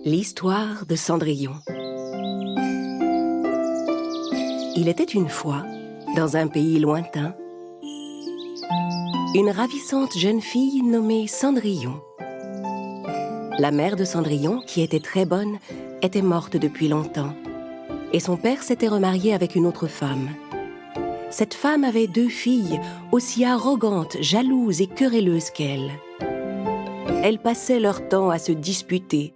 L'histoire de Cendrillon. Il était une fois, dans un pays lointain, une ravissante jeune fille nommée Cendrillon. La mère de Cendrillon, qui était très bonne, était morte depuis longtemps, et son père s'était remarié avec une autre femme. Cette femme avait 2 filles, aussi arrogantes, jalouses et querelleuses qu'elle. Elles passaient leur temps à se disputer,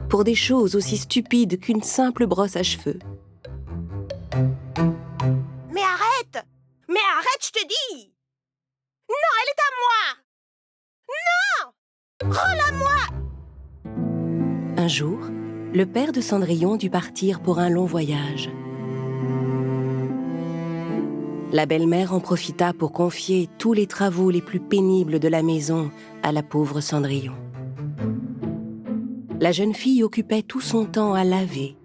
pour des choses aussi stupides qu'une simple brosse à cheveux. Mais arrête! Mais arrête, je te dis! Non, elle est à moi! Non! Rends-la-moi! Un jour, le père de Cendrillon dut partir pour un long voyage. La belle-mère en profita pour confier tous les travaux les plus pénibles de la maison à la pauvre Cendrillon. La jeune fille occupait tout son temps à laver,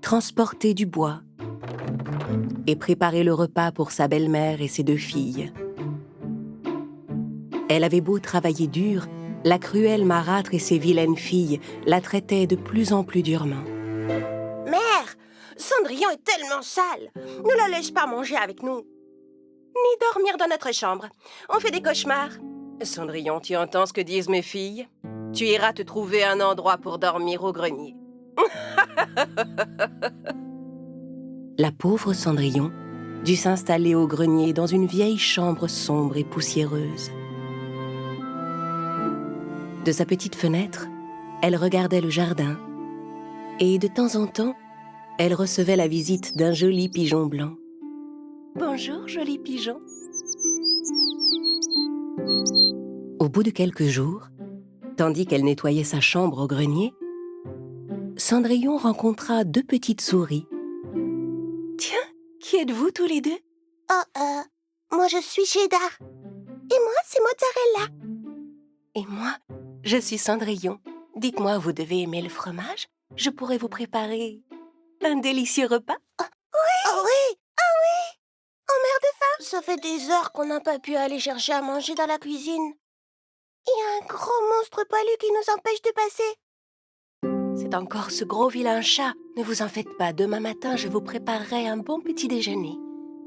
transporter du bois et préparer le repas pour sa belle-mère et ses 2 filles. Elle avait beau travailler dur, la cruelle marâtre et ses vilaines filles la traitaient de plus en plus durement. Mère, Cendrillon est tellement sale. Ne la laisse pas manger avec nous. Ni dormir dans notre chambre. On fait des cauchemars. Cendrillon, tu entends ce que disent mes filles? Tu iras te trouver un endroit pour dormir au grenier. La pauvre Cendrillon dut s'installer au grenier dans une vieille chambre sombre et poussiéreuse. De sa petite fenêtre, elle regardait le jardin et de temps en temps, elle recevait la visite d'un joli pigeon blanc. « Bonjour, joli pigeon !» Au bout de quelques jours, tandis qu'elle nettoyait sa chambre au grenier, Cendrillon rencontra 2 petites souris. « Tiens, qui êtes-vous tous les 2 ?»« Moi je suis Cheddar. Et moi, c'est Mozzarella. » Et moi, je suis Cendrillon. Dites-moi, vous devez aimer le fromage? Je pourrais vous préparer un délicieux repas. » Oh oui! Oh merde de faim! Ça fait des heures qu'on n'a pas pu aller chercher à manger dans la cuisine. Il y a un gros monstre poilu qui nous empêche de passer. C'est encore ce gros vilain chat. Ne vous en faites pas, demain matin, je vous préparerai un bon petit déjeuner.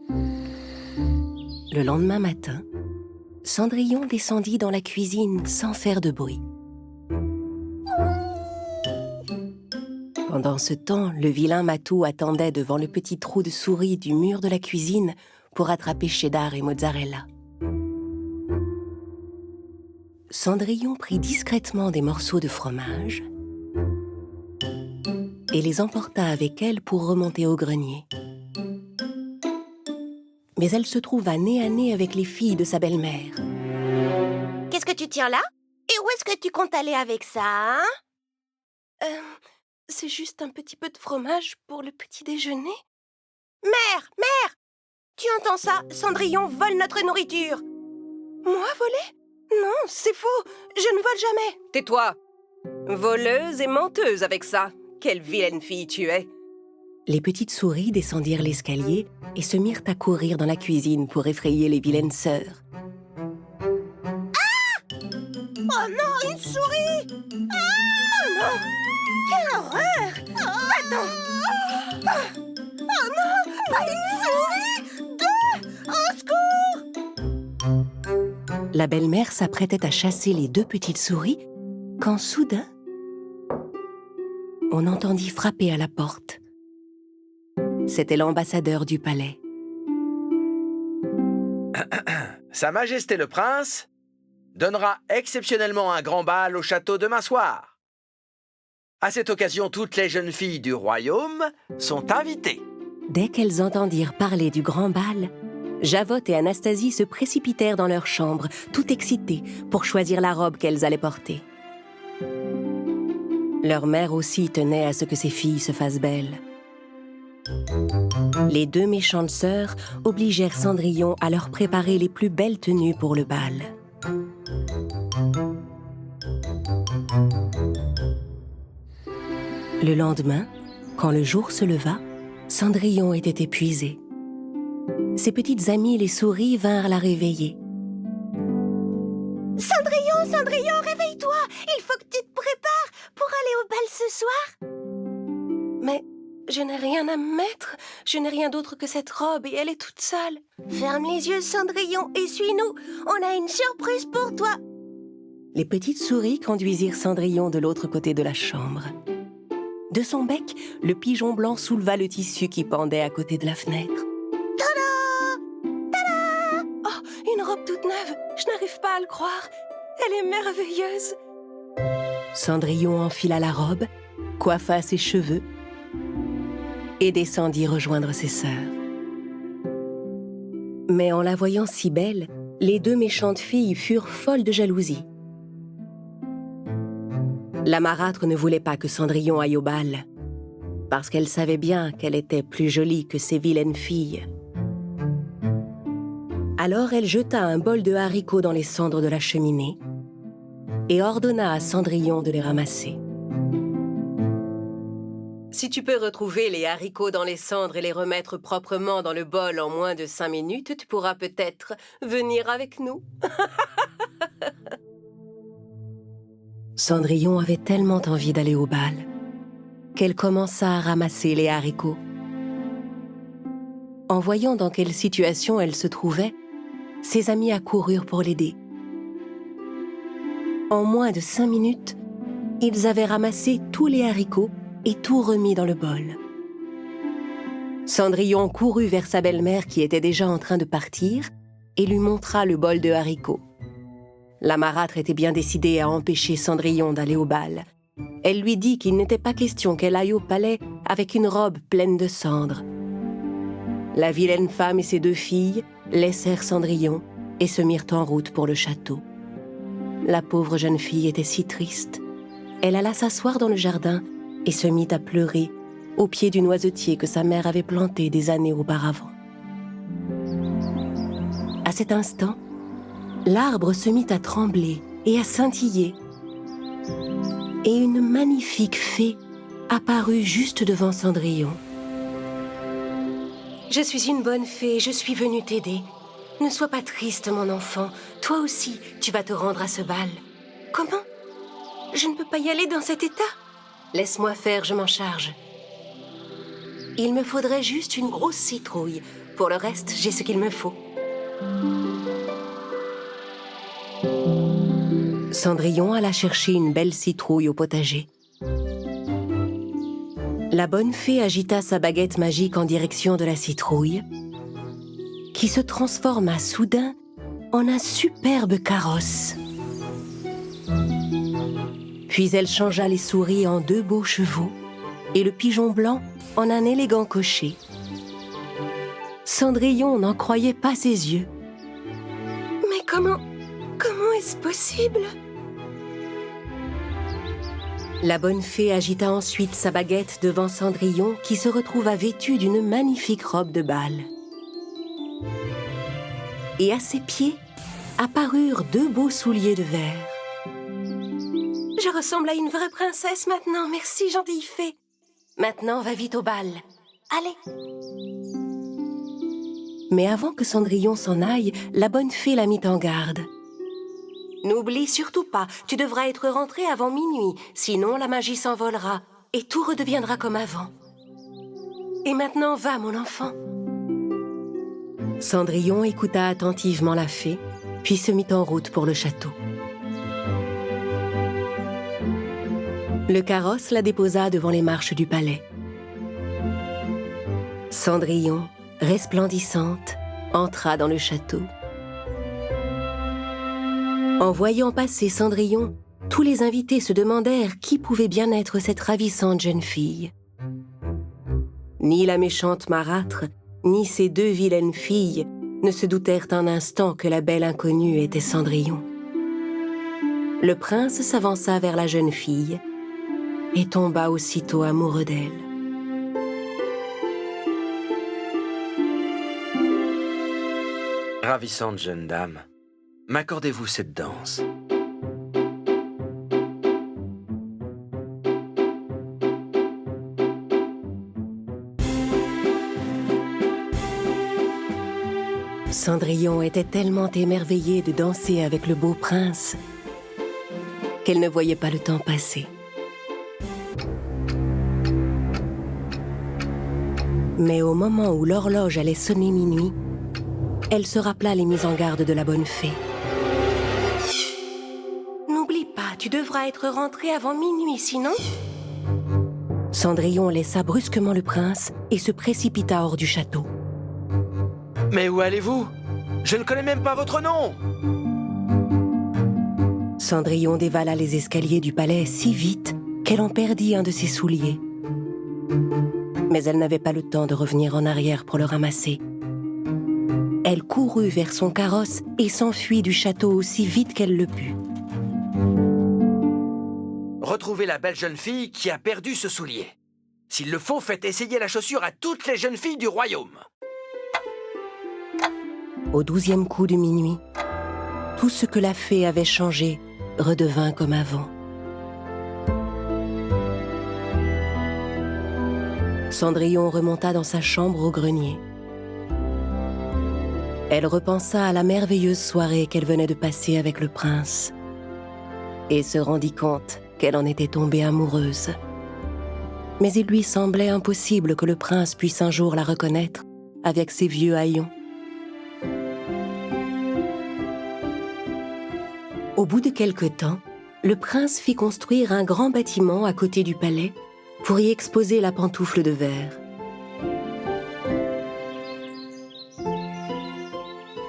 Le lendemain matin, Cendrillon descendit dans la cuisine sans faire de bruit. Pendant ce temps, le vilain matou attendait devant le petit trou de souris du mur de la cuisine pour attraper Cheddar et Mozzarella. Cendrillon prit discrètement des morceaux de fromage et les emporta avec elle pour remonter au grenier. Mais elle se trouva nez à nez avec les filles de sa belle-mère. « Qu'est-ce que tu tiens là? Et où est-ce que tu comptes aller avec ça, hein? C'est juste un petit peu de fromage pour le petit déjeuner. » Mère! Tu entends ça? Cendrillon vole notre nourriture. Moi voler? Non, c'est faux. Je ne vole jamais. Tais-toi! Voleuse et menteuse avec ça. Quelle vilaine fille tu es! Les petites souris descendirent l'escalier et se mirent à courir dans la cuisine pour effrayer les vilaines sœurs. Oh non, une souris! Oh non! Quelle horreur! Attends! Oh non! Une souris! 2! Au secours! La belle-mère s'apprêtait à chasser les 2 petites souris quand soudain, on entendit frapper à la porte. C'était l'ambassadeur du palais. Sa Majesté le Prince donnera exceptionnellement un grand bal au château demain soir. À cette occasion, toutes les jeunes filles du royaume sont invitées. Dès qu'elles entendirent parler du grand bal, Javotte et Anastasie se précipitèrent dans leur chambre, tout excitées, pour choisir la robe qu'elles allaient porter. Leur mère aussi tenait à ce que ses filles se fassent belles. Les 2 méchantes sœurs obligèrent Cendrillon à leur préparer les plus belles tenues pour le bal. Le lendemain, quand le jour se leva, Cendrillon était épuisée. Ses petites amies, les souris, vinrent la réveiller. Cendrillon, réveille-toi! Il faut que tu te prépares pour aller au bal ce soir? Mais je n'ai rien à me mettre. Je n'ai rien d'autre que cette robe et elle est toute sale. Ferme les yeux, Cendrillon, et suis-nous. On a une surprise pour toi. Les petites souris conduisirent Cendrillon de l'autre côté de la chambre. De son bec, le pigeon blanc souleva le tissu qui pendait à côté de la fenêtre. Oh, une robe toute neuve. Je n'arrive pas à le croire. Elle est merveilleuse. Cendrillon enfila la robe, coiffa ses cheveux et descendit rejoindre ses sœurs. Mais en la voyant si belle, les deux méchantes filles furent folles de jalousie. La marâtre ne voulait pas que Cendrillon aille au bal, parce qu'elle savait bien qu'elle était plus jolie que ces vilaines filles. Alors elle jeta un bol de haricots dans les cendres de la cheminée et ordonna à Cendrillon de les ramasser. Si tu peux retrouver les haricots dans les cendres et les remettre proprement dans le bol en moins de 5 minutes, tu pourras peut-être venir avec nous. Cendrillon avait tellement envie d'aller au bal qu'elle commença à ramasser les haricots. En voyant dans quelle situation elle se trouvait, ses amis accoururent pour l'aider. En moins de 5 minutes, ils avaient ramassé tous les haricots et tout remis dans le bol. Cendrillon courut vers sa belle-mère qui était déjà en train de partir et lui montra le bol de haricots. La marâtre était bien décidée à empêcher Cendrillon d'aller au bal. Elle lui dit qu'il n'était pas question qu'elle aille au palais avec une robe pleine de cendres. La vilaine femme et ses deux filles laissèrent Cendrillon et se mirent en route pour le château. La pauvre jeune fille était si triste. Elle alla s'asseoir dans le jardin et se mit à pleurer au pied du noisetier que sa mère avait planté des années auparavant. À cet instant, l'arbre se mit à trembler et à scintiller, et une magnifique fée apparut juste devant Cendrillon. « Je suis une bonne fée, je suis venue t'aider. Ne sois pas triste, mon enfant. Toi aussi, tu vas te rendre à ce bal. »« Comment ? Je ne peux pas y aller dans cet état ? Laisse-moi faire, je m'en charge. Il me faudrait juste une grosse citrouille. Pour le reste, j'ai ce qu'il me faut. » Cendrillon alla chercher une belle citrouille au potager. La bonne fée agita sa baguette magique en direction de la citrouille, qui se transforma soudain en un superbe carrosse. Puis elle changea les souris en 2 beaux chevaux et le pigeon blanc en un élégant cocher. Cendrillon n'en croyait pas ses yeux. « Mais comment est-ce possible ?» La bonne fée agita ensuite sa baguette devant Cendrillon qui se retrouva vêtu d'une magnifique robe de bal. Et à ses pieds apparurent 2 beaux souliers de verre. « Je ressemble à une vraie princesse maintenant, merci gentille fée. Maintenant, va vite au bal. Allez !» Mais avant que Cendrillon s'en aille, la bonne fée la mit en garde. « N'oublie surtout pas, tu devras être rentré avant minuit, sinon la magie s'envolera et tout redeviendra comme avant. Et maintenant, va, mon enfant. » Cendrillon écouta attentivement la fée, puis se mit en route pour le château. Le carrosse la déposa devant les marches du palais. Cendrillon, resplendissante, entra dans le château. En voyant passer Cendrillon, tous les invités se demandèrent qui pouvait bien être cette ravissante jeune fille. Ni la méchante marâtre, ni ces 2 vilaines filles ne se doutèrent un instant que la belle inconnue était Cendrillon. Le prince s'avança vers la jeune fille et tomba aussitôt amoureux d'elle. Ravissante jeune dame, m'accordez-vous cette danse? Cendrillon était tellement émerveillée de danser avec le beau prince qu'elle ne voyait pas le temps passer. Mais au moment où l'horloge allait sonner minuit, elle se rappela les mises en garde de la bonne fée. N'oublie pas, tu devras être rentré avant minuit, sinon... Cendrillon laissa brusquement le prince et se précipita hors du château. Mais où allez-vous? Je ne connais même pas votre nom! Cendrillon dévala les escaliers du palais si vite qu'elle en perdit un de ses souliers. Mais elle n'avait pas le temps de revenir en arrière pour le ramasser. Elle courut vers son carrosse et s'enfuit du château aussi vite qu'elle le put. Retrouvez la belle jeune fille qui a perdu ce soulier. S'il le faut, faites essayer la chaussure à toutes les jeunes filles du royaume. Au 12e coup de minuit, tout ce que la fée avait changé redevint comme avant. Cendrillon remonta dans sa chambre au grenier. Elle repensa à la merveilleuse soirée qu'elle venait de passer avec le prince et se rendit compte qu'elle en était tombée amoureuse. Mais il lui semblait impossible que le prince puisse un jour la reconnaître avec ses vieux haillons. Au bout de quelque temps, le prince fit construire un grand bâtiment à côté du palais pour y exposer la pantoufle de verre.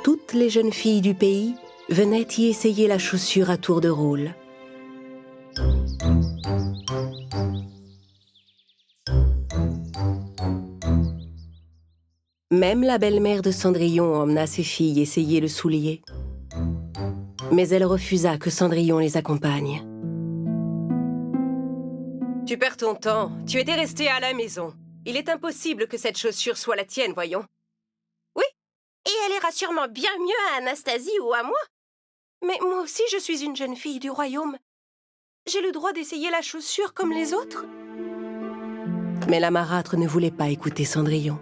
Toutes les jeunes filles du pays venaient y essayer la chaussure à tour de rôle. Même la belle-mère de Cendrillon emmena ses filles essayer le soulier. Mais elle refusa que Cendrillon les accompagne. Tu perds ton temps. Tu étais restée à la maison. Il est impossible que cette chaussure soit la tienne, voyons. Et elle ira sûrement bien mieux à Anastasie ou à moi. Mais moi aussi, je suis une jeune fille du royaume. J'ai le droit d'essayer la chaussure comme les autres. Mais la marâtre ne voulait pas écouter Cendrillon.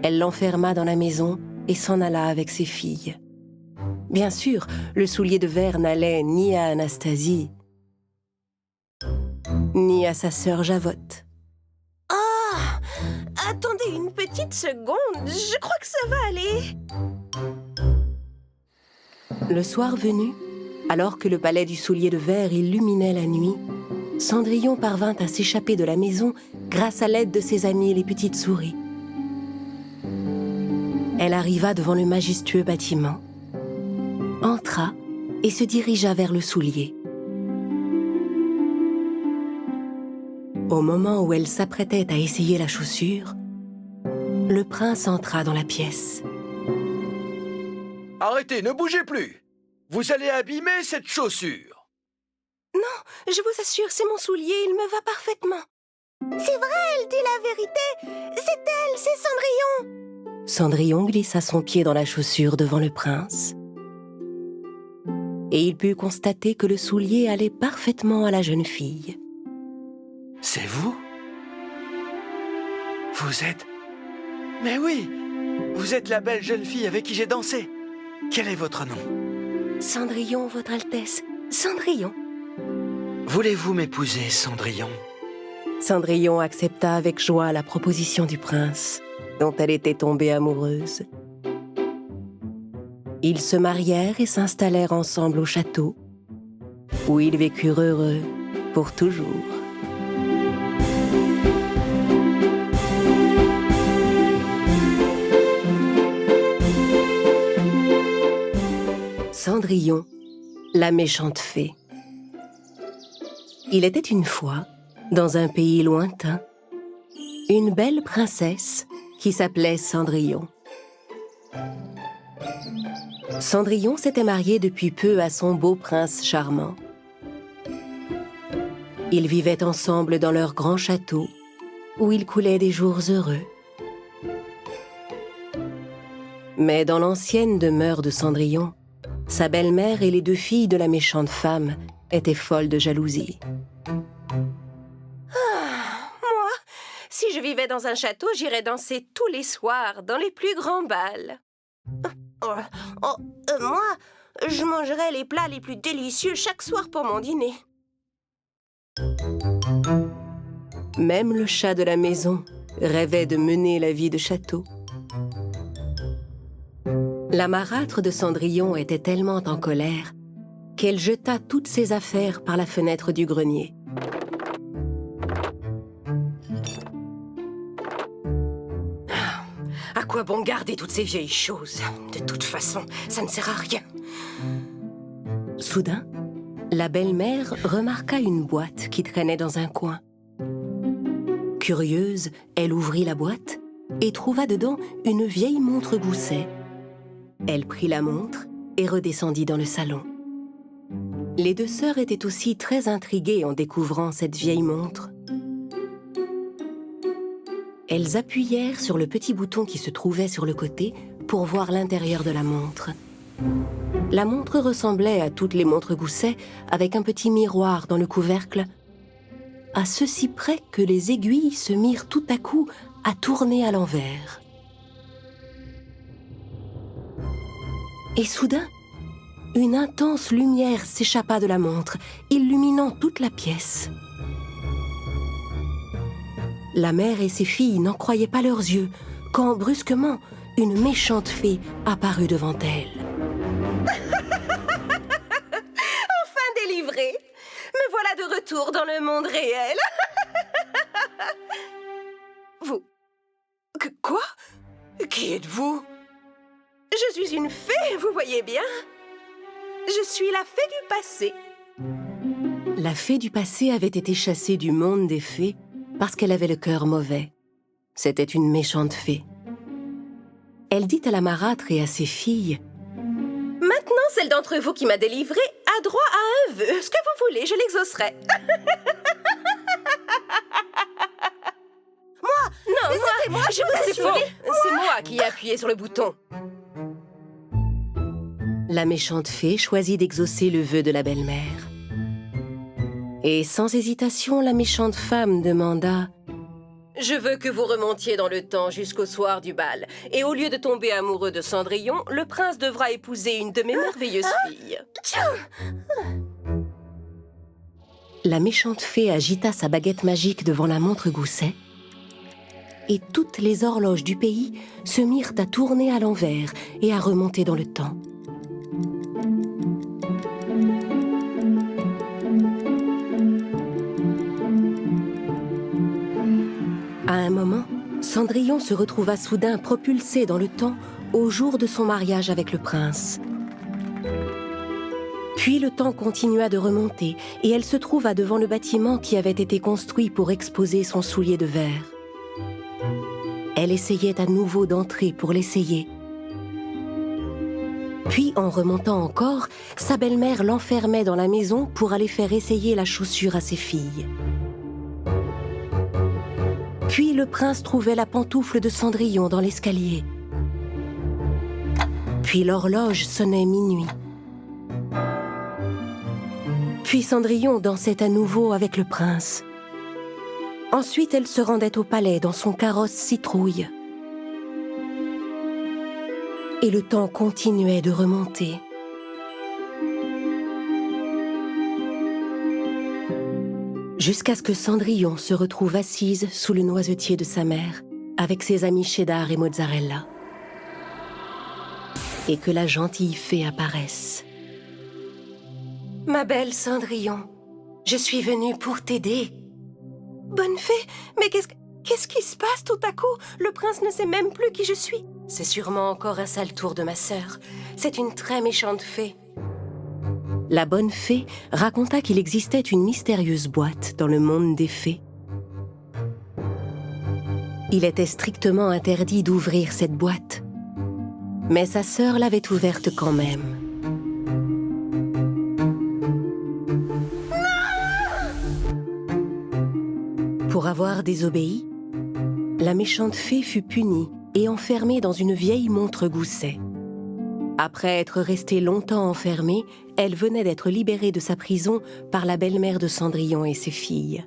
Elle l'enferma dans la maison et s'en alla avec ses filles. Bien sûr, le soulier de verre n'allait ni à Anastasie, ni à sa sœur Javotte. Oh, attendez une petite seconde, je crois que ça va aller. Le soir venu, alors que le palais du soulier de verre illuminait la nuit, Cendrillon parvint à s'échapper de la maison grâce à l'aide de ses amies les petites souris. Elle arriva devant le majestueux bâtiment, entra et se dirigea vers le soulier. Au moment où elle s'apprêtait à essayer la chaussure, le prince entra dans la pièce. Arrêtez, ne bougez plus! Vous allez abîmer cette chaussure! Non, je vous assure, c'est mon soulier, il me va parfaitement. C'est vrai, elle dit la vérité. C'est elle, c'est Cendrillon. Cendrillon glissa son pied dans la chaussure devant le prince. Et il put constater que le soulier allait parfaitement à la jeune fille. C'est vous? Vous êtes... Mais oui! Vous êtes la belle jeune fille avec qui j'ai dansé. Quel est votre nom? Cendrillon, votre Altesse, Cendrillon. Voulez-vous m'épouser, Cendrillon? Cendrillon accepta avec joie la proposition du prince, dont elle était tombée amoureuse. Ils se marièrent et s'installèrent ensemble au château, où ils vécurent heureux pour toujours. Cendrillon, la méchante fée. Il était une fois, dans un pays lointain, une belle princesse qui s'appelait Cendrillon. Cendrillon s'était mariée depuis peu à son beau prince charmant. Ils vivaient ensemble dans leur grand château, où ils coulaient des jours heureux. Mais dans l'ancienne demeure de Cendrillon, sa belle-mère et les deux filles de la méchante femme étaient folles de jalousie. Moi, si je vivais dans un château, j'irais danser tous les soirs dans les plus grands bals. Moi, je mangerais les plats les plus délicieux chaque soir pour mon dîner. Même le chat de la maison rêvait de mener la vie de château. La marâtre de Cendrillon était tellement en colère qu'elle jeta toutes ses affaires par la fenêtre du grenier. À quoi bon garder toutes ces vieilles choses? De toute façon, ça ne sert à rien. Soudain, la belle-mère remarqua une boîte qui traînait dans un coin. Curieuse, elle ouvrit la boîte et trouva dedans une vieille montre gousset. Elle prit la montre et redescendit dans le salon. Les deux sœurs étaient aussi très intriguées en découvrant cette vieille montre. Elles appuyèrent sur le petit bouton qui se trouvait sur le côté pour voir l'intérieur de la montre. La montre ressemblait à toutes les montres gousset avec un petit miroir dans le couvercle, à ceci près que les aiguilles se mirent tout à coup à tourner à l'envers. Et soudain, une intense lumière s'échappa de la montre, illuminant toute la pièce. La mère et ses filles n'en croyaient pas leurs yeux, quand brusquement, une méchante fée apparut devant elles. Enfin délivrée! Me voilà de retour dans le monde réel. Vous... Quoi? Qui êtes-vous? Je suis une fée, vous voyez bien. Je suis la fée du passé. La fée du passé avait été chassée du monde des fées parce qu'elle avait le cœur mauvais. C'était une méchante fée. Elle dit à la marâtre et à ses filles: « Maintenant, celle d'entre vous qui m'a délivrée a droit à un vœu. Ce que vous voulez, je l'exaucerai. » Non, moi, je vous assure. C'est moi qui ai appuyé sur le bouton. La méchante fée choisit d'exaucer le vœu de la belle-mère. Et sans hésitation, la méchante femme demanda: « Je veux que vous remontiez dans le temps jusqu'au soir du bal. Et au lieu de tomber amoureux de Cendrillon, le prince devra épouser une de mes merveilleuses filles. » La méchante fée agita sa baguette magique devant la montre gousset, et toutes les horloges du pays se mirent à tourner à l'envers et à remonter dans le temps. À un moment, Cendrillon se retrouva soudain propulsée dans le temps au jour de son mariage avec le prince. Puis le temps continua de remonter et elle se trouva devant le bâtiment qui avait été construit pour exposer son soulier de verre. Elle essayait à nouveau d'entrer pour l'essayer. Puis, en remontant encore, sa belle-mère l'enfermait dans la maison pour aller faire essayer la chaussure à ses filles. Puis le prince trouvait la pantoufle de Cendrillon dans l'escalier. Puis l'horloge sonnait minuit. Puis Cendrillon dansait à nouveau avec le prince. Ensuite, elle se rendait au palais dans son carrosse citrouille. Et le temps continuait de remonter. Jusqu'à ce que Cendrillon se retrouve assise sous le noisetier de sa mère, avec ses amis Cheddar et Mozzarella. Et que la gentille fée apparaisse. « Ma belle Cendrillon, je suis venue pour t'aider. »« Bonne fée, mais qu'est-ce qui se passe tout à coup? Le prince ne sait même plus qui je suis. C'est sûrement encore un sale tour de ma sœur. C'est une très méchante fée. » La bonne fée raconta qu'il existait une mystérieuse boîte dans le monde des fées. Il était strictement interdit d'ouvrir cette boîte, mais sa sœur l'avait ouverte quand même. Pour avoir désobéi, la méchante fée fut punie et enfermée dans une vieille montre gousset. Après être restée longtemps enfermée, elle venait d'être libérée de sa prison par la belle-mère de Cendrillon et ses filles.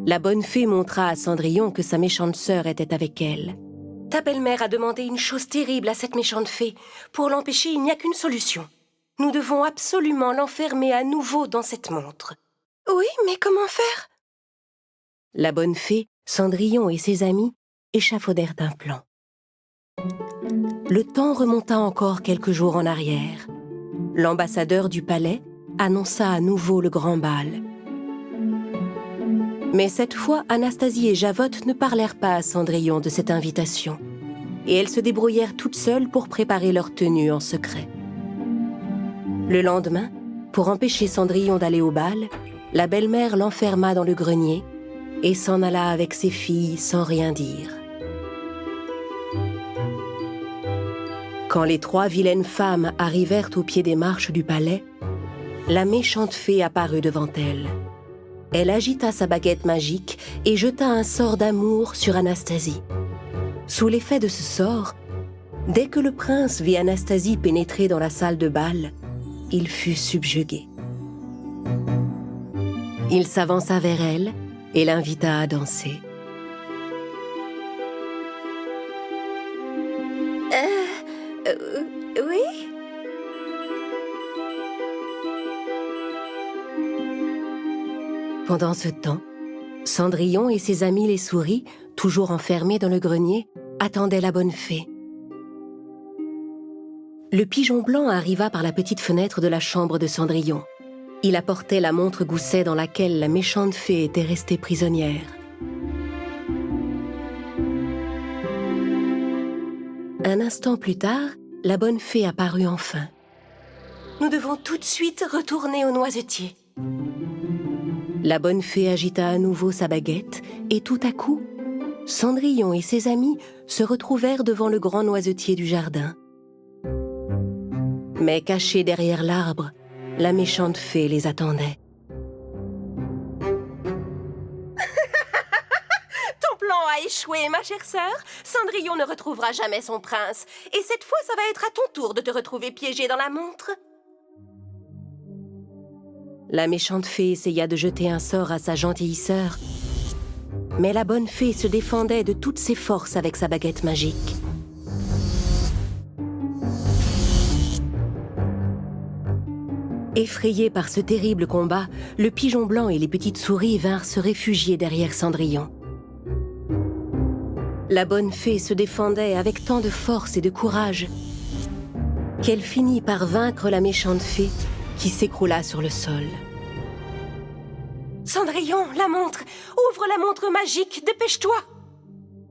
La bonne fée montra à Cendrillon que sa méchante sœur était avec elle. « Ta belle-mère a demandé une chose terrible à cette méchante fée. Pour l'empêcher, il n'y a qu'une solution. Nous devons absolument l'enfermer à nouveau dans cette montre. »« Oui, mais comment faire ?» La bonne fée Cendrillon et ses amis échafaudèrent un plan. Le temps remonta encore quelques jours en arrière. L'ambassadeur du palais annonça à nouveau le grand bal. Mais cette fois, Anastasie et Javotte ne parlèrent pas à Cendrillon de cette invitation, et elles se débrouillèrent toutes seules pour préparer leur tenue en secret. Le lendemain, pour empêcher Cendrillon d'aller au bal, la belle-mère l'enferma dans le grenier et s'en alla avec ses filles sans rien dire. Quand les 3 vilaines femmes arrivèrent au pied des marches du palais, la méchante fée apparut devant elles. Elle agita sa baguette magique et jeta un sort d'amour sur Anastasie. Sous l'effet de ce sort, dès que le prince vit Anastasie pénétrer dans la salle de bal, il fut subjugué. Il s'avança vers elle et l'invita à danser. Oui? Pendant ce temps, Cendrillon et ses amis les souris, toujours enfermés dans le grenier, attendaient la bonne fée. Le pigeon blanc arriva par la petite fenêtre de la chambre de Cendrillon. Il apportait la montre gousset dans laquelle la méchante fée était restée prisonnière. Un instant plus tard, la bonne fée apparut enfin. « Nous devons tout de suite retourner au noisetier. » La bonne fée agita à nouveau sa baguette et tout à coup, Cendrillon et ses amis se retrouvèrent devant le grand noisetier du jardin. Mais cachés derrière l'arbre, la méchante fée les attendait. Ton plan a échoué, ma chère sœur. Cendrillon ne retrouvera jamais son prince. Et cette fois, ça va être à ton tour de te retrouver piégée dans la montre. La méchante fée essaya de jeter un sort à sa gentille sœur, mais la bonne fée se défendait de toutes ses forces avec sa baguette magique. Effrayés par ce terrible combat, le pigeon blanc et les petites souris vinrent se réfugier derrière Cendrillon. La bonne fée se défendait avec tant de force et de courage qu'elle finit par vaincre la méchante fée qui s'écroula sur le sol. Cendrillon, la montre! Ouvre la montre magique, dépêche-toi!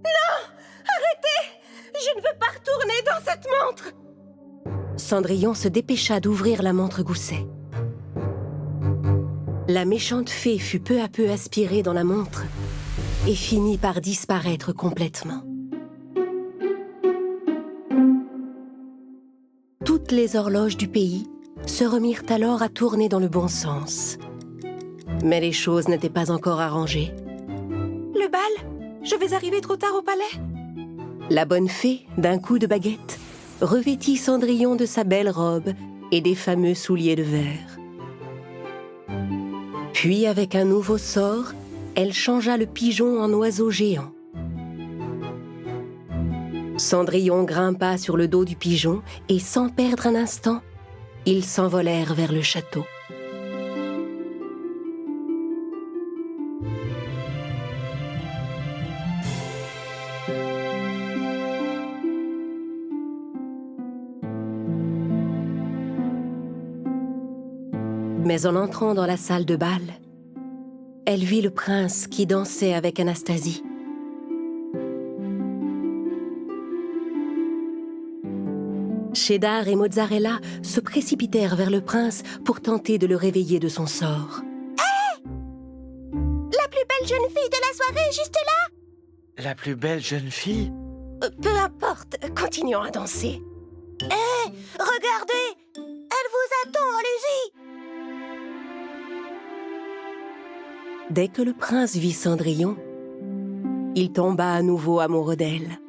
Non! Arrêtez! Je ne veux pas retourner dans cette montre! Cendrillon se dépêcha d'ouvrir la montre gousset. La méchante fée fut peu à peu aspirée dans la montre et finit par disparaître complètement. Toutes les horloges du pays se remirent alors à tourner dans le bon sens. Mais les choses n'étaient pas encore arrangées. Le bal? Je vais arriver trop tard au palais? La bonne fée, d'un coup de baguette, revêtit Cendrillon de sa belle robe et des fameux souliers de verre. Puis, avec un nouveau sort, elle changea le pigeon en oiseau géant. Cendrillon grimpa sur le dos du pigeon et, sans perdre un instant, ils s'envolèrent vers le château. Mais en entrant dans la salle de bal, elle vit le prince qui dansait avec Anastasie. Cheddar et Mozzarella se précipitèrent vers le prince pour tenter de le réveiller de son sort. Hé! La plus belle jeune fille de la soirée est juste là! La plus belle jeune fille? Peu importe, continuons à danser. Hé! Regardez! Elle vous attend, allez-y! Dès que le prince vit Cendrillon, il tomba à nouveau amoureux d'elle.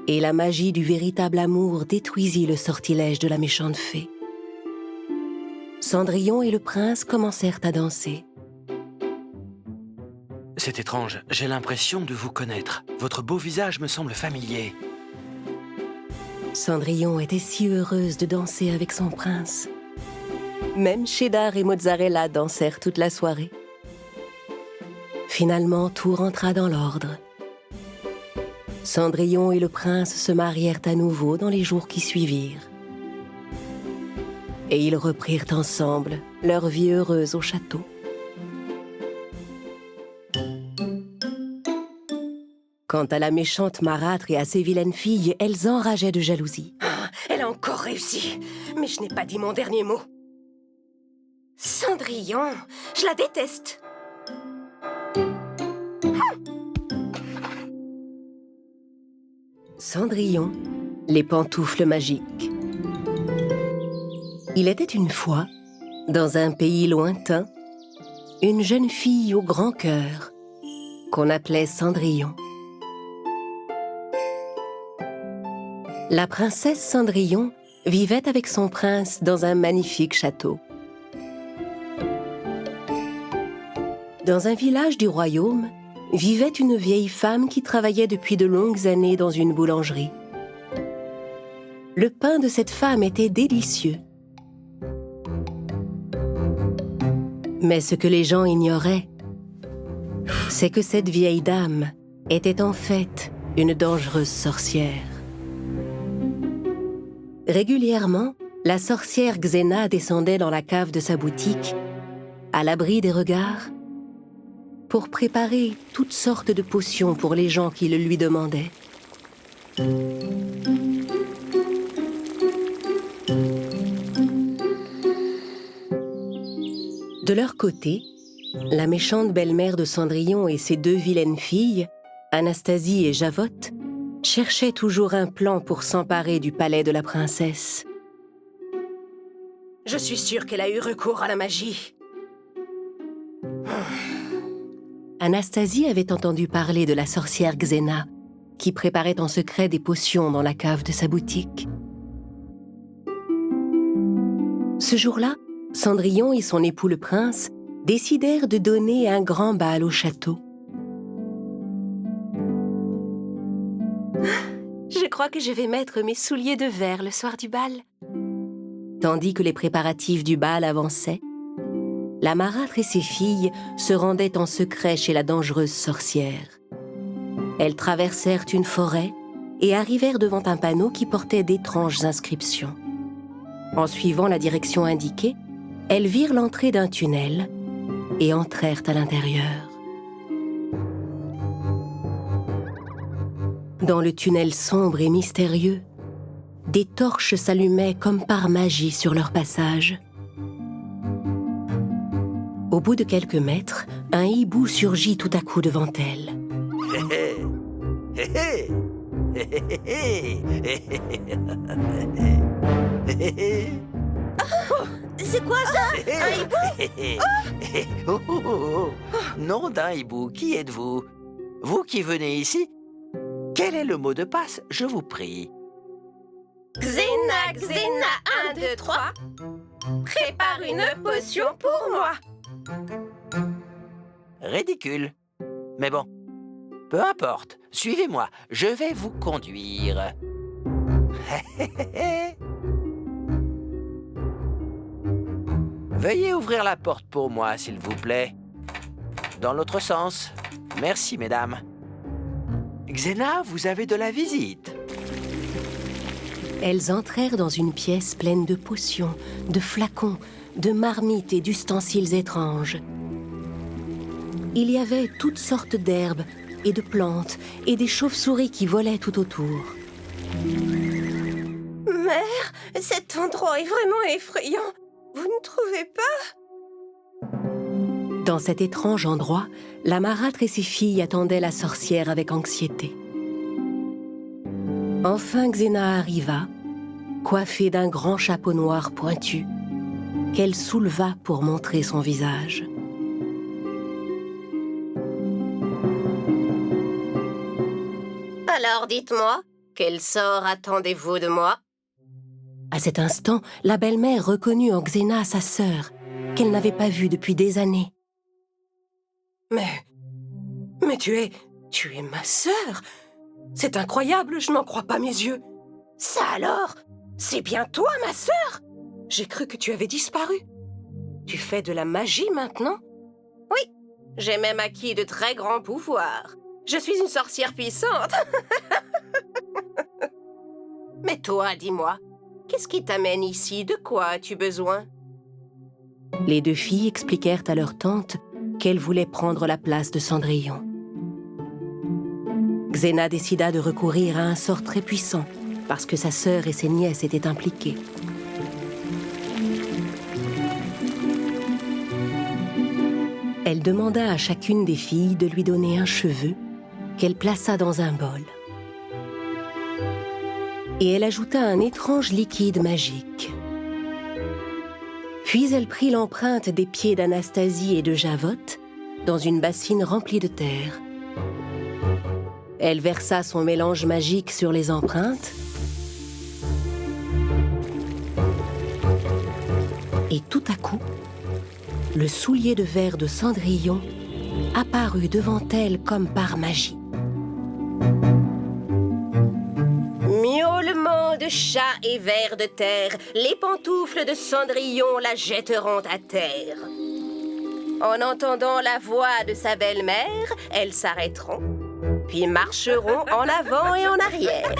Et la magie du véritable amour détruisit le sortilège de la méchante fée. Cendrillon et le prince commencèrent à danser. C'est étrange, j'ai l'impression de vous connaître. Votre beau visage me semble familier. Cendrillon était si heureuse de danser avec son prince. Même Cheddar et Mozzarella dansèrent toute la soirée. Finalement, tout rentra dans l'ordre. Cendrillon et le prince se marièrent à nouveau dans les jours qui suivirent. Et ils reprirent ensemble leur vie heureuse au château. Quant à la méchante marâtre et à ses vilaines filles, elles enrageaient de jalousie. Ah, elle a encore réussi. Mais je n'ai pas dit mon dernier mot. Cendrillon, je la déteste. Cendrillon, les pantoufles magiques. Il était une fois, dans un pays lointain, une jeune fille au grand cœur, qu'on appelait Cendrillon. La princesse Cendrillon vivait avec son prince dans un magnifique château. Dans un village du royaume, vivait une vieille femme qui travaillait depuis de longues années dans une boulangerie. Le pain de cette femme était délicieux. Mais ce que les gens ignoraient, c'est que cette vieille dame était en fait une dangereuse sorcière. Régulièrement, la sorcière Xena descendait dans la cave de sa boutique, à l'abri des regards, pour préparer toutes sortes de potions pour les gens qui le lui demandaient. De leur côté, la méchante belle-mère de Cendrillon et ses deux vilaines filles, Anastasie et Javotte, cherchaient toujours un plan pour s'emparer du palais de la princesse. Je suis sûre qu'elle a eu recours à la magie. Anastasie avait entendu parler de la sorcière Xena, qui préparait en secret des potions dans la cave de sa boutique. Ce jour-là, Cendrillon et son époux le prince décidèrent de donner un grand bal au château. Je crois que je vais mettre mes souliers de verre le soir du bal. Tandis que les préparatifs du bal avançaient, la marâtre et ses filles se rendaient en secret chez la dangereuse sorcière. Elles traversèrent une forêt et arrivèrent devant un panneau qui portait d'étranges inscriptions. En suivant la direction indiquée, elles virent l'entrée d'un tunnel et entrèrent à l'intérieur. Dans le tunnel sombre et mystérieux, des torches s'allumaient comme par magie sur leur passage. Au bout de quelques mètres, un hibou surgit tout à coup devant elle. C'est quoi ça? Un hibou? Nom d'un hibou, qui êtes-vous? Vous qui venez ici? Quel est le mot de passe, je vous prie? Xena, Xena, 1, 2, 3. Prépare une potion pour moi. Ridicule. Mais bon, peu importe. Suivez-moi, je vais vous conduire. Veuillez ouvrir la porte pour moi, s'il vous plaît. Dans l'autre sens. Merci, mesdames. Xena, vous avez de la visite. Elles entrèrent dans une pièce pleine de potions, de flacons, de marmites et d'ustensiles étranges. Il y avait toutes sortes d'herbes et de plantes et des chauves-souris qui volaient tout autour. Mère, cet endroit est vraiment effrayant. Vous ne trouvez pas? Dans cet étrange endroit, la marâtre et ses filles attendaient la sorcière avec anxiété. Enfin Xena arriva, coiffée d'un grand chapeau noir pointu, qu'elle souleva pour montrer son visage. Alors dites-moi, quel sort attendez-vous de moi? À cet instant, la belle-mère reconnut en Xena sa sœur, qu'elle n'avait pas vue depuis des années. Mais tu es ma sœur. C'est incroyable, je n'en crois pas mes yeux. Ça alors? C'est bien toi, ma sœur? J'ai cru que tu avais disparu. Tu fais de la magie maintenant? Oui, J'ai même acquis de très grands pouvoirs. Je suis une sorcière puissante. Mais toi, dis-moi, qu'est-ce qui t'amène ici? De quoi as-tu besoin? Les deux filles expliquèrent à leur tante qu'elles voulaient prendre la place de Cendrillon. Xena décida de recourir à un sort très puissant parce que sa sœur et ses nièces étaient impliquées. Elle demanda à chacune des filles de lui donner un cheveu qu'elle plaça dans un bol. Et elle ajouta un étrange liquide magique. Puis elle prit l'empreinte des pieds d'Anastasie et de Javotte dans une bassine remplie de terre. Elle versa son mélange magique sur les empreintes et tout à coup, le soulier de verre de Cendrillon apparut devant elle comme par magie. Miaulement de chat et vers de terre, les pantoufles de Cendrillon la jetteront à terre. En entendant la voix de sa belle-mère, elles s'arrêteront, puis marcheront en avant et en arrière.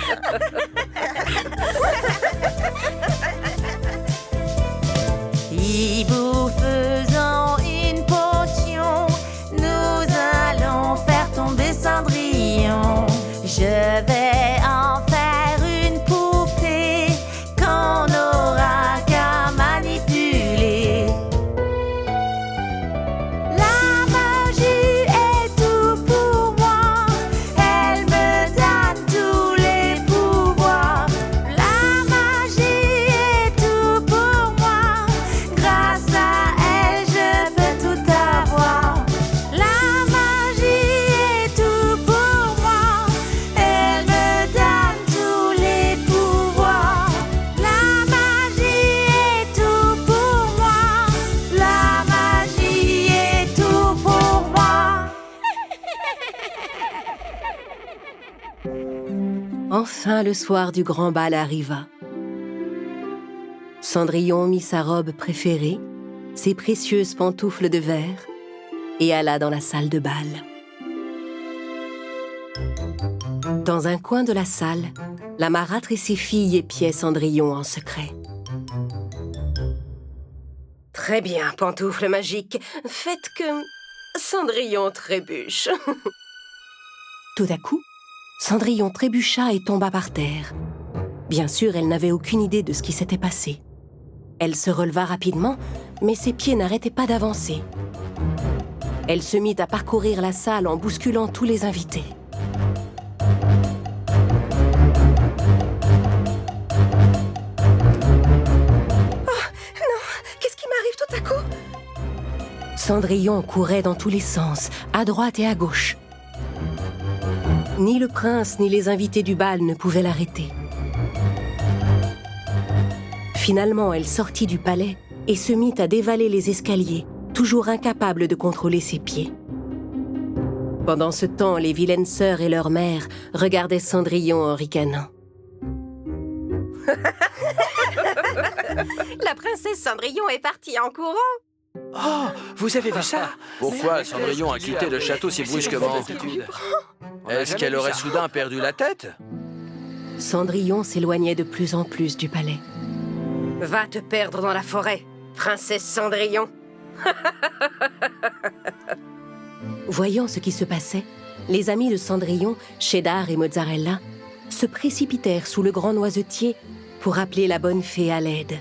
Hibou faisant une potion, nous allons faire tomber Cendrillon. Je vais en faire une poupée qu'on n'aura qu'à manipuler. La magie est tout pour moi, elle me donne tous les pouvoirs. La magie est tout pour moi, grâce à elle je peux tout avoir. La magie est tout pour moi, elle me donne tous les pouvoirs. La magie est tout pour moi, la magie est tout pour moi. Enfin, le soir du grand bal arriva. Cendrillon mit sa robe préférée, ses précieuses pantoufles de verre, et alla dans la salle de bal. Dans un coin de la salle, la marâtre et ses filles épiaient Cendrillon en secret. Très bien, pantoufle magique. Faites que Cendrillon trébuche. Tout à coup, Cendrillon trébucha et tomba par terre. Bien sûr, elle n'avait aucune idée de ce qui s'était passé. Elle se releva rapidement, mais ses pieds n'arrêtaient pas d'avancer. Elle se mit à parcourir la salle en bousculant tous les invités. Qu'est-ce qui m'arrive tout à coup? Cendrillon courait dans tous les sens, à droite et à gauche. Ni le prince ni les invités du bal ne pouvaient l'arrêter. Finalement, elle sortit du palais et se mit à dévaler les escaliers, toujours incapable de contrôler ses pieds. Pendant ce temps, les vilaines sœurs et leur mère regardaient Cendrillon en ricanant. La princesse Cendrillon est partie en courant. Oh, vous avez vu ça? Pourquoi Cendrillon a quitté le château si brusquement? Est-ce qu'elle aurait soudain perdu la tête? Cendrillon s'éloignait de plus en plus du palais. Va te perdre dans la forêt, princesse Cendrillon. Voyant ce qui se passait, les amis de Cendrillon, Cheddar et Mozzarella, se précipitèrent sous le grand noisetier pour appeler la bonne fée à l'aide.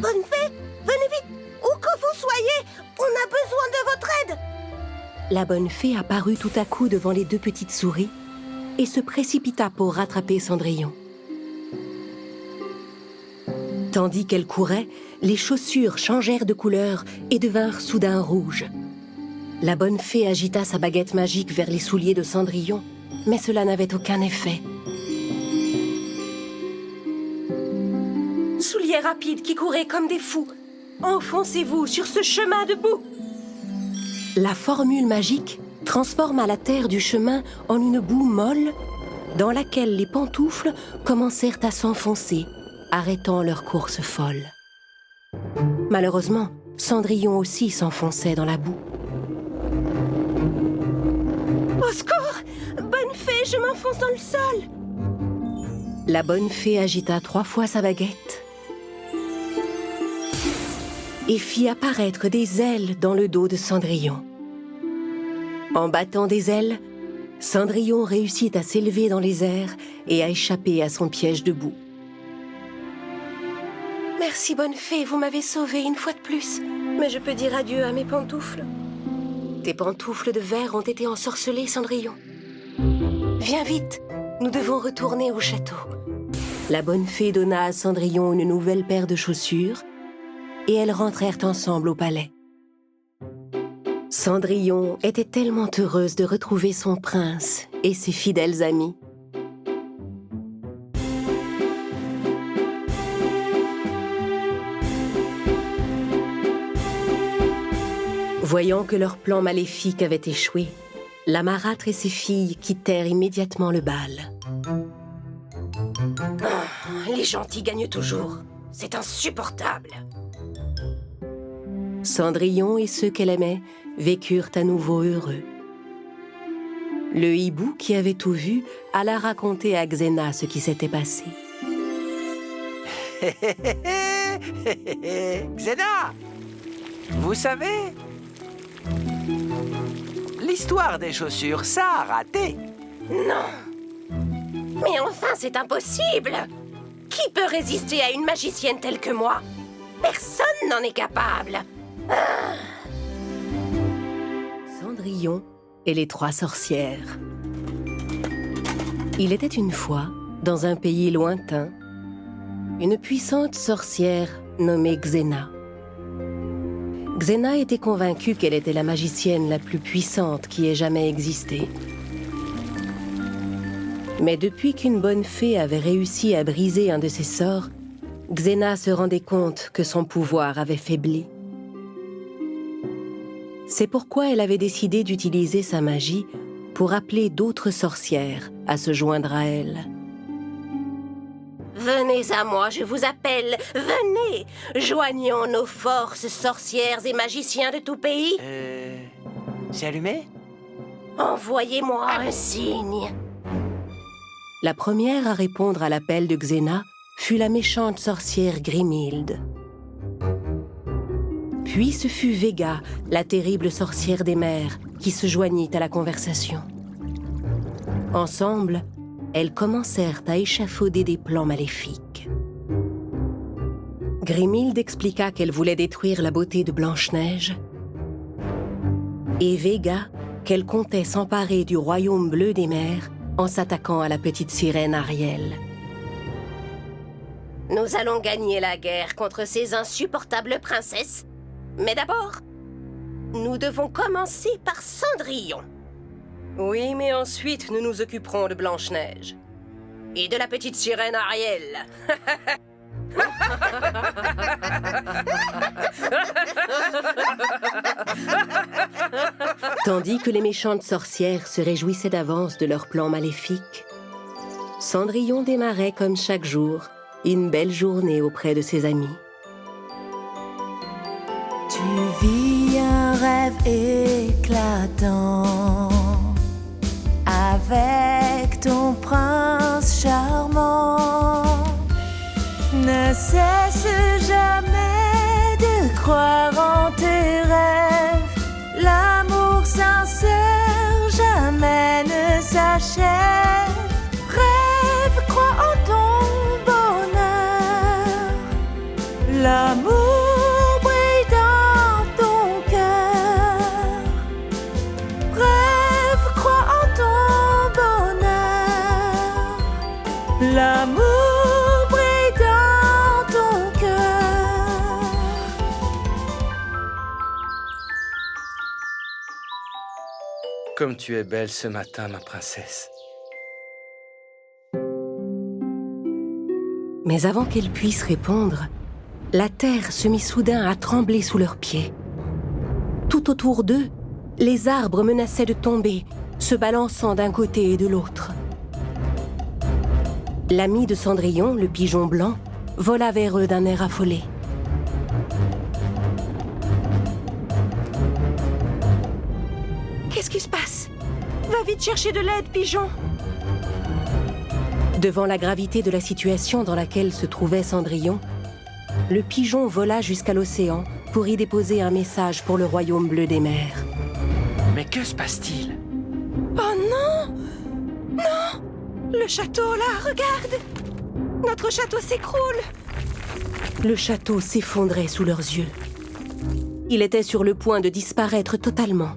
Bonne fée, venez vite, où que vous soyez, on a besoin de votre aide. La bonne fée apparut tout à coup devant les deux petites souris et se précipita pour rattraper Cendrillon. Tandis qu'elle courait, les chaussures changèrent de couleur et devinrent soudain rouges. La bonne fée agita sa baguette magique vers les souliers de Cendrillon, mais cela n'avait aucun effet. Souliers rapides qui couraient comme des fous. Enfoncez-vous sur ce chemin de boue. La formule magique transforma la terre du chemin en une boue molle dans laquelle les pantoufles commencèrent à s'enfoncer, arrêtant leur course folle. Malheureusement, Cendrillon aussi s'enfonçait dans la boue. Au secours! Bonne fée, je m'enfonce dans le sol! La bonne fée agita 3 fois sa baguette et fit apparaître des ailes dans le dos de Cendrillon. En battant des ailes, Cendrillon réussit à s'élever dans les airs et à échapper à son piège de boue. Merci, bonne fée, vous m'avez sauvée une fois de plus. Mais je peux dire adieu à mes pantoufles. Tes pantoufles de verre ont été ensorcelées, Cendrillon. Viens vite, nous devons retourner au château. La bonne fée donna à Cendrillon une nouvelle paire de chaussures et elles rentrèrent ensemble au palais. Cendrillon était tellement heureuse de retrouver son prince et ses fidèles amis. Voyant que leur plan maléfique avait échoué, la marâtre et ses filles quittèrent immédiatement le bal. Les gentils gagnent toujours. C'est insupportable. Cendrillon et ceux qu'elle aimait vécurent à nouveau heureux. Le hibou, qui avait tout vu, alla raconter à Xena ce qui s'était passé. Xena, vous savez, l'histoire des chaussures, ça a raté. Non. Mais enfin, c'est impossible. Qui peut résister à une magicienne telle que moi? Personne n'en est capable. Cendrillon et les 3 sorcières. Il était une fois, dans un pays lointain, une puissante sorcière nommée Xena. Xena était convaincue qu'elle était la magicienne la plus puissante qui ait jamais existé. Mais depuis qu'une bonne fée avait réussi à briser un de ses sorts, Xena se rendait compte que son pouvoir avait faibli. C'est pourquoi elle avait décidé d'utiliser sa magie pour appeler d'autres sorcières à se joindre à elle. Venez à moi, je vous appelle. Venez. Joignons nos forces, sorcières et magiciens de tout pays. C'est allumé? Envoyez-moi un signe. La première à répondre à l'appel de Xena fut la méchante sorcière Grimhilde. Puis ce fut Vega, la terrible sorcière des mers, qui se joignit à la conversation. Ensemble, elles commencèrent à échafauder des plans maléfiques. Grimhilde expliqua qu'elle voulait détruire la beauté de Blanche-Neige et Vega qu'elle comptait s'emparer du royaume bleu des mers en s'attaquant à la petite sirène Ariel. Nous allons gagner la guerre contre ces insupportables princesses. Mais d'abord, nous devons commencer par Cendrillon. Oui, mais ensuite, nous nous occuperons de Blanche-Neige. Et de la petite sirène Ariel. Tandis que les méchantes sorcières se réjouissaient d'avance de leur plan maléfique, Cendrillon démarrait comme chaque jour une belle journée auprès de ses amis. Tu vis un rêve éclatant avec ton prince charmant. Ne cesse jamais de croire en tes rêves. L'amour sincère jamais ne s'achève. Rêve, crois en ton bonheur. L'amour brille dans ton cœur. Rêve, crois en ton bonheur. L'amour brille dans ton cœur. Comme tu es belle ce matin, ma princesse. Mais avant qu'elle puisse répondre, la terre se mit soudain à trembler sous leurs pieds. Tout autour d'eux, les arbres menaçaient de tomber, se balançant d'un côté et de l'autre. L'ami de Cendrillon, le pigeon blanc, vola vers eux d'un air affolé. Qu'est-ce qui se passe? Va vite chercher de l'aide, pigeon. Devant la gravité de la situation dans laquelle se trouvait Cendrillon, le pigeon vola jusqu'à l'océan pour y déposer un message pour le royaume bleu des mers. Mais que se passe-t-il? Oh non! Non! Le château, là, regarde! Notre château s'écroule! Le château s'effondrait sous leurs yeux. Il était sur le point de disparaître totalement.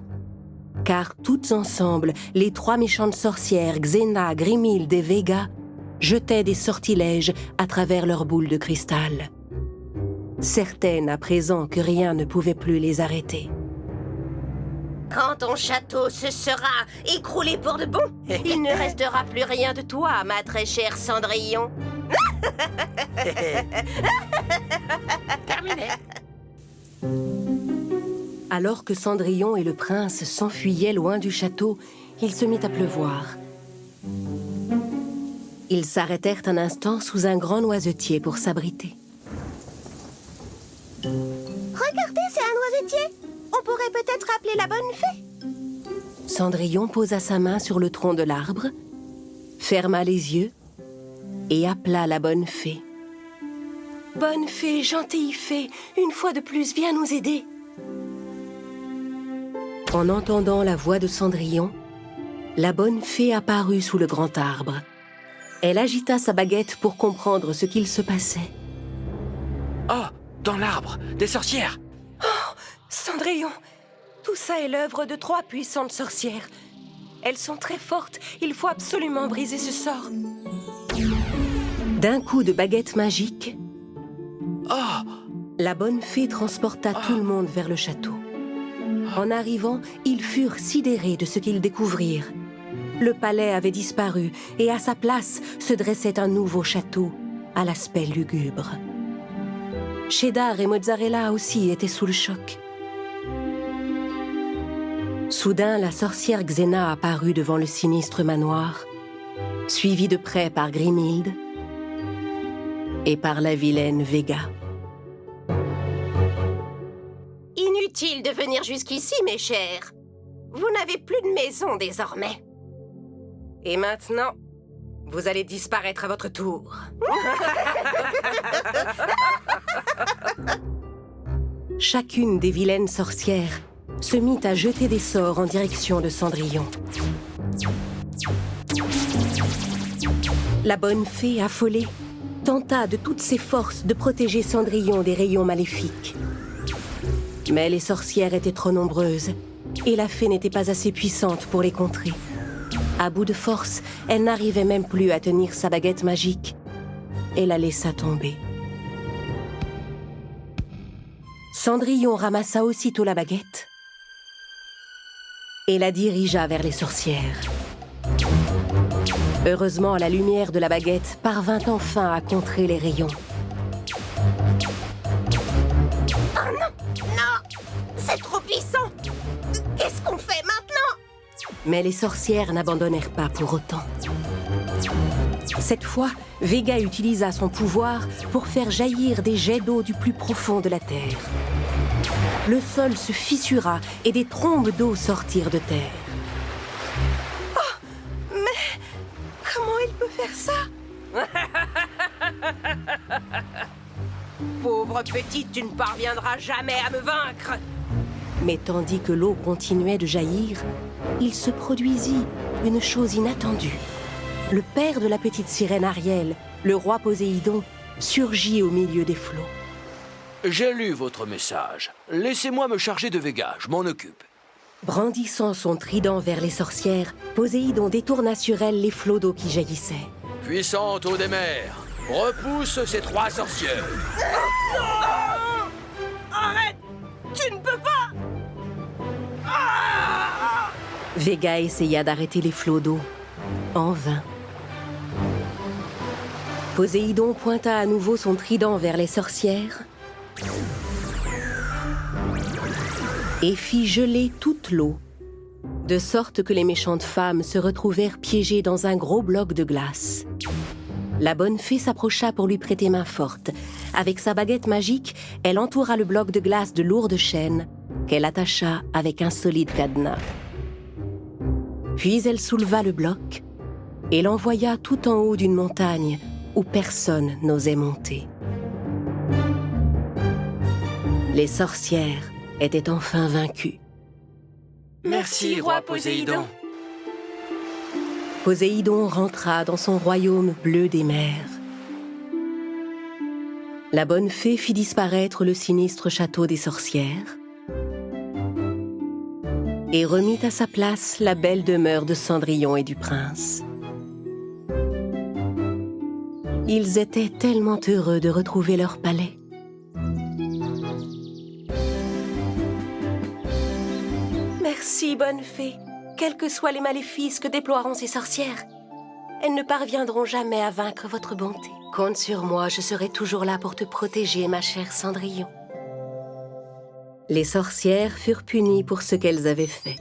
Car toutes ensemble, les 3 méchantes sorcières, Xena, Grimhilde et Vega, jetaient des sortilèges à travers leurs boules de cristal. Certaines à présent que rien ne pouvait plus les arrêter. Quand ton château se sera écroulé pour de bon, il ne restera plus rien de toi, ma très chère Cendrillon. Terminé. Alors que Cendrillon et le prince s'enfuyaient loin du château, il se mit à pleuvoir. Ils s'arrêtèrent un instant sous un grand noisetier pour s'abriter. Regardez, c'est un noisetier. On pourrait peut-être appeler la bonne fée. Cendrillon posa sa main sur le tronc de l'arbre, ferma les yeux et appela la bonne fée. « Bonne fée, gentille fée, une fois de plus, viens nous aider. » En entendant la voix de Cendrillon, la bonne fée apparut sous le grand arbre. Elle agita sa baguette pour comprendre ce qu'il se passait. Oh, dans l'arbre, des sorcières! Cendrillon, tout ça est l'œuvre de 3 puissantes sorcières. Elles sont très fortes, il faut absolument briser ce sort. D'un coup de baguette magique, Oh! la bonne fée transporta tout le monde vers le château. En arrivant, ils furent sidérés de ce qu'ils découvrirent. Le palais avait disparu et à sa place se dressait un nouveau château à l'aspect lugubre. Cheddar et Mozzarella aussi étaient sous le choc. Soudain, la sorcière Xena apparut devant le sinistre manoir, suivie de près par Grimhilde et par la vilaine Vega. Inutile de venir jusqu'ici, mes chers. Vous n'avez plus de maison désormais. Et maintenant, vous allez disparaître à votre tour. Chacune des vilaines sorcières se mit à jeter des sorts en direction de Cendrillon. La bonne fée, affolée, tenta de toutes ses forces de protéger Cendrillon des rayons maléfiques. Mais les sorcières étaient trop nombreuses et la fée n'était pas assez puissante pour les contrer. À bout de force, elle n'arrivait même plus à tenir sa baguette magique et la laissa tomber. Cendrillon ramassa aussitôt la baguette et la dirigea vers les sorcières. Heureusement, la lumière de la baguette parvint enfin à contrer les rayons. Oh non! Non! C'est trop puissant! Qu'est-ce qu'on fait maintenant? Mais les sorcières n'abandonnèrent pas pour autant. Cette fois, Vega utilisa son pouvoir pour faire jaillir des jets d'eau du plus profond de la terre. Le sol se fissura et des trombes d'eau sortirent de terre. Comment il peut faire ça? Pauvre petite, tu ne parviendras jamais à me vaincre. Mais tandis que l'eau continuait de jaillir, il se produisit une chose inattendue. Le père de la petite sirène Ariel, le roi Poséidon, surgit au milieu des flots. J'ai lu votre message. Laissez-moi me charger de Vega, je m'en occupe. Brandissant son trident vers les sorcières, Poséidon détourna sur elle les flots d'eau qui jaillissaient. Puissante eau des mers, repousse ces 3 sorcières. Arrête! Tu ne peux pas! Vega essaya d'arrêter les flots d'eau, en vain. Poséidon pointa à nouveau son trident vers les sorcières et fit geler toute l'eau, de sorte que les méchantes femmes se retrouvèrent piégées dans un gros bloc de glace. La bonne fée s'approcha pour lui prêter main forte. Avec sa baguette magique, elle entoura le bloc de glace de lourdes chaînes qu'elle attacha avec un solide cadenas. Puis elle souleva le bloc et l'envoya tout en haut d'une montagne où personne n'osait monter. Les sorcières étaient enfin vaincues. Merci, roi Poséidon. Poséidon rentra dans son royaume bleu des mers. La bonne fée fit disparaître le sinistre château des sorcières et remit à sa place la belle demeure de Cendrillon et du prince. Ils étaient tellement heureux de retrouver leur palais. Merci, bonne fée. Quels que soient les maléfices que déploieront ces sorcières, elles ne parviendront jamais à vaincre votre bonté. Compte sur moi, je serai toujours là pour te protéger, ma chère Cendrillon. Les sorcières furent punies pour ce qu'elles avaient fait.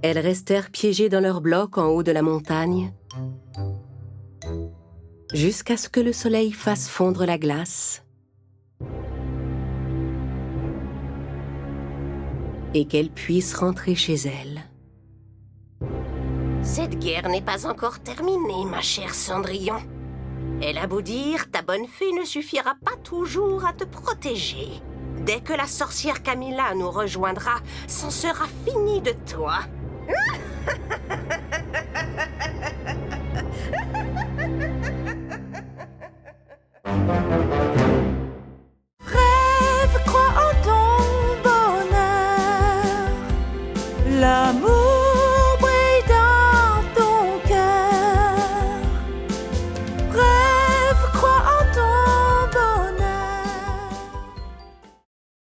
Elles restèrent piégées dans leur bloc en haut de la montagne, jusqu'à ce que le soleil fasse fondre la glace et qu'elles puissent rentrer chez elles. Cette guerre n'est pas encore terminée, ma chère Cendrillon. Elle a beau dire, ta bonne fée ne suffira pas toujours à te protéger. Dès que la sorcière Camilla nous rejoindra, c'en sera fini de toi.